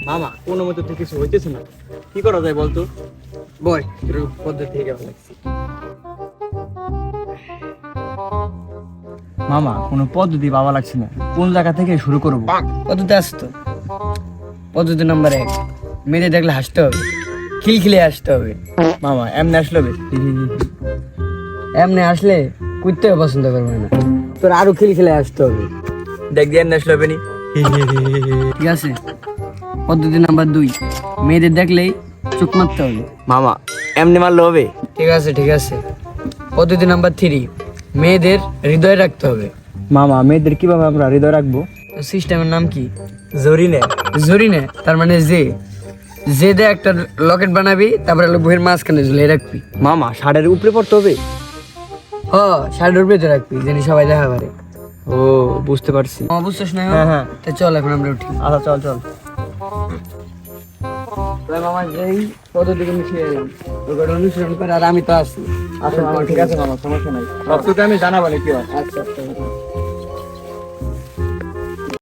মামা কোনো মতো তো কিছু হইতেছে না, কি করা যায় বলতো? বয় তোর পদ্ধতি থেকে ভালো লাগছে। মামা কোনো পদ্ধতি পাওয়া লাগছে না, কোন জায়গা থেকে শুরু করবো? পদ্ধতি আছে তো। পদ্ধতি নাম্বার 1, মেয়েদের দেখলে হাসতে হবে, খিলখিলে হাসতে হবে। মামা এমনি আসলে হবে? এমনি আসলে কুত্তেও পছন্দ করবে না, তোর আরো খিলখিলে হাসতে হবে। দেখ দিয়ে এমনি আসলে হবে নি। ঠিক আছে। পদ্ধতি নাম্বার 2, মেয়েদের দেখলেই চোখ মারতে হবে। মামা এমনি মারলে হবে? ঠিক আছে ঠিক আছে। পদ্ধতি নাম্বার 3, মেয়েদের হৃদয়ে রাখতে হবে। মামা মেয়েদের কিভাবে আমরা হৃদয় রাখবো? সিস্টেমের নাম কি? জরিনে। জরিনে, তার মানে যে দে একটা লকেট বানাবি, তারপরে বইয়ের মাঝখানে ঝুলিয়ে রাখবি। মামা শাড়ির উপরে পড়তে হবে? হ, শাড়ির উপরে রাখবি যেন সবাই দেখা পারে। ও বুঝতে পারছি। বুঝছিস না? হ্যাঁ, হ্যাঁ। তা চল এখন আমরা উঠি। আচ্ছা চল চল। মামা যেই পদ্ধতিকে মিশিয়ে এলাম, ওগুলো অনুসরণ করে, আর আমি তো আছি। আচ্ছা মামা ঠিক আছে মামা, সমস্যা নাই, সব তোকে আমি জানাবো কি হয়। আচ্ছা।